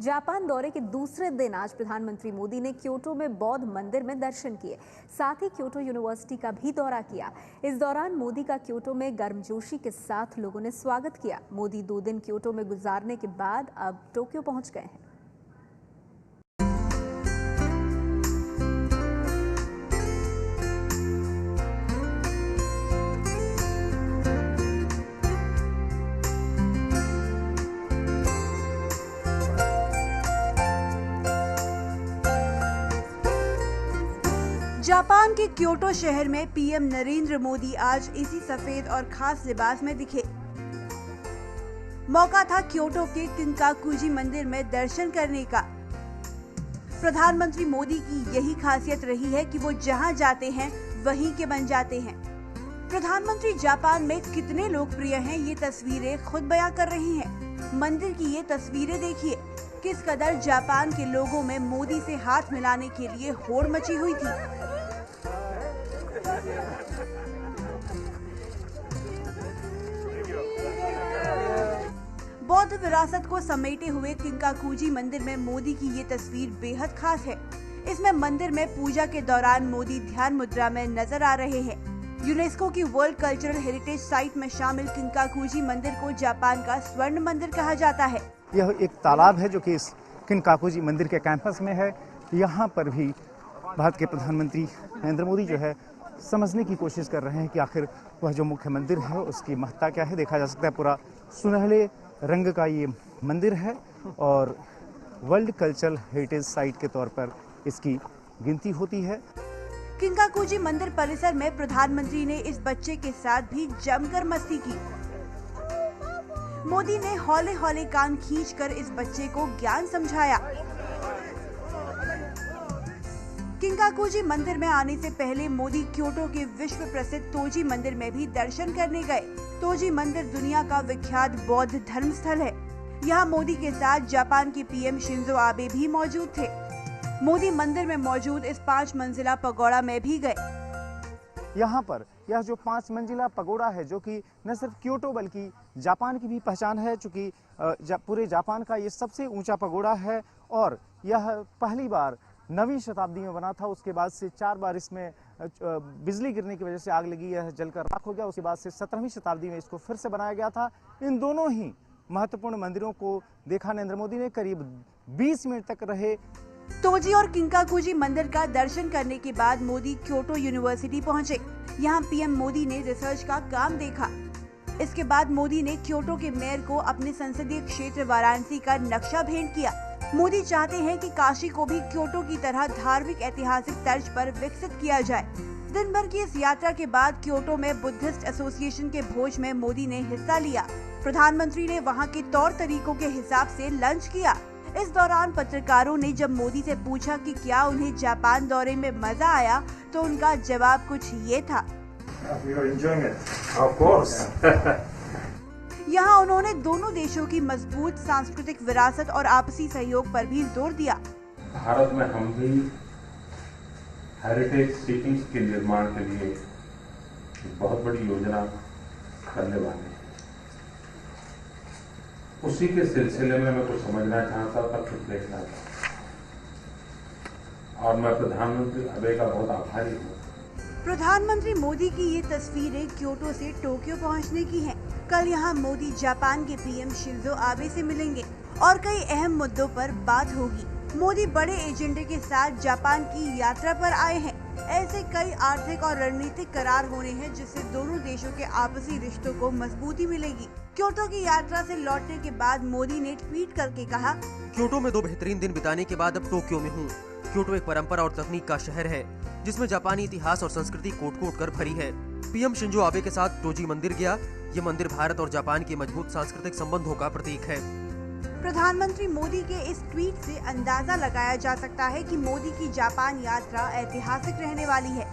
Japan दौरे के दूसरे दिन आज प्रधानमंत्री मोदी ने क्योटो में बौद्ध मंदिर में दर्शन किए। साथ ही क्योटो यूनिवर्सिटी का भी दौरा किया। इस दौरान मोदी का क्योटो में गर्मजोशी के साथ लोगों ने स्वागत किया। मोदी 2 दिन क्योटो में गुजारने के बाद अब टोक्यो पहुंच गए हैं। जापान के क्योटो शहर में पीएम नरेंद्र मोदी आज इसी सफेद और खास लिबास में दिखे। मौका था क्योटो के किंकाकुजी मंदिर में दर्शन करने का। प्रधानमंत्री मोदी की यही खासियत रही है कि वो जहां जाते हैं वहीं के बन जाते हैं। प्रधानमंत्री जापान में कितने लोकप्रिय हैं ये तस्वीरें खुद बयां कर रही हैं। मंदिर की ये तस्वीरें देखिए, किस कदर जापान के लोगों में मोदी से हाथ मिलाने के लिए होड़ मची हुई थी। बौद्ध विरासत को समेटे हुए किंकाकुजी मंदिर में मोदी की ये तस्वीर बेहद खास है। इसमें मंदिर में पूजा के दौरान मोदी ध्यान मुद्रा में नजर आ रहे हैं। यूनेस्को की वर्ल्ड कल्चरल हेरिटेज साइट में शामिल किंकाकुजी मंदिर को जापान का स्वर्ण मंदिर कहा जाता है। यह एक तालाब है जो कि इस किंकाकुजी मंदिर के कैंपस में है। यहाँ पर भी भारत के प्रधानमंत्री नरेंद्र मोदी जो है समझने की कोशिश कर रहे हैं कि आखिर वह जो मुख्य मंदिर है उसकी महत्ता क्या है। देखा जा सकता है पूरा सुनहले रंग का ये मंदिर है और वर्ल्ड कल्चरल हेरिटेज साइट के तौर पर इसकी गिनती होती है। किंकाकुजी मंदिर परिसर में प्रधानमंत्री ने इस बच्चे के साथ भी जमकर मस्ती की। मोदी ने हौले हौले कान खींचकर इस बच्चे को ज्ञान समझाया। किंकाकुजी मंदिर में आने से पहले मोदी क्योटो के विश्व प्रसिद्ध तोजी मंदिर में भी दर्शन करने गए। तोजी मंदिर दुनिया का विख्यात बौद्ध धर्म स्थल है। यहाँ मोदी के साथ जापान के पीएम शिंजो आबे भी मौजूद थे। मोदी मंदिर में मौजूद इस 5 मंजिला पगोड़ा में भी गए। यहाँ पर यह जो 5 मंजिला पगोड़ा है जो कि न सिर्फ क्योटो बल्कि जापान की भी पहचान है, चूँकि पूरे जापान का ये सबसे ऊंचा पगोड़ा है और यह पहली बार 9वीं शताब्दी में बना था। उसके बाद से 4 बार इसमें बिजली गिरने की वजह से आग लगी, यह जलकर राख हो गया। उसके बाद से 17वीं शताब्दी में इसको फिर से बनाया गया था। इन दोनों ही महत्वपूर्ण मंदिरों को देखा नरेंद्र मोदी ने। करीब 20 मिनट तक रहे। तोजी और किंकाकुजी मंदिर का दर्शन करने के बाद मोदी क्योटो यूनिवर्सिटी पहुंचे। यहाँ पीएम मोदी ने रिसर्च का काम देखा। इसके बाद मोदी ने क्योटो के मेयर को अपने संसदीय क्षेत्र वाराणसी का नक्शा भेंट किया। मोदी चाहते हैं कि काशी को भी क्योटो की तरह धार्मिक ऐतिहासिक तर्ज पर विकसित किया जाए। दिन भर की इस यात्रा के बाद क्योटो में बुद्धिस्ट एसोसिएशन के भोज में मोदी ने हिस्सा लिया। प्रधानमंत्री ने वहां के तौर तरीकों के हिसाब से लंच किया। इस दौरान पत्रकारों ने जब मोदी से पूछा कि क्या उन्हें जापान दौरे में मजा आया, तो उनका जवाब कुछ ये था। यहाँ उन्होंने दोनों देशों की मजबूत सांस्कृतिक विरासत और आपसी सहयोग पर भी जोर दिया। भारत में हम भी हेरिटेज सिटीज के निर्माण के लिए बहुत बड़ी योजना करने वाले हैं। उसी के सिलसिले में मैं कुछ समझना चाहता था, कुछ देखना चाहता और मैं प्रधानमंत्री आबे का बहुत आभारी हूँ। प्रधानमंत्री मोदी की ये तस्वीरें क्योटो से टोक्यो पहुंचने की हैं। कल यहाँ मोदी जापान के पीएम शिंजो आबे से मिलेंगे और कई अहम मुद्दों पर बात होगी। मोदी बड़े एजेंडे के साथ जापान की यात्रा पर आए हैं। ऐसे कई आर्थिक और रणनीतिक करार होने हैं जिससे दोनों देशों के आपसी रिश्तों को मजबूती मिलेगी। क्योटो की यात्रा से लौटने के बाद मोदी ने ट्वीट करके कहा, क्योटो में 2 बेहतरीन दिन बिताने के बाद अब टोक्यो में हूँ। क्योटो एक परंपरा और तकनीक का शहर है जिसमें जापानी इतिहास और संस्कृति कोट-कोट कर भरी है। पीएम शिंजो आबे के साथ तोजी मंदिर गया। ये मंदिर भारत और जापान के मजबूत सांस्कृतिक संबंधों का प्रतीक है। प्रधानमंत्री मोदी के इस ट्वीट से अंदाजा लगाया जा सकता है कि मोदी की जापान यात्रा ऐतिहासिक रहने वाली है।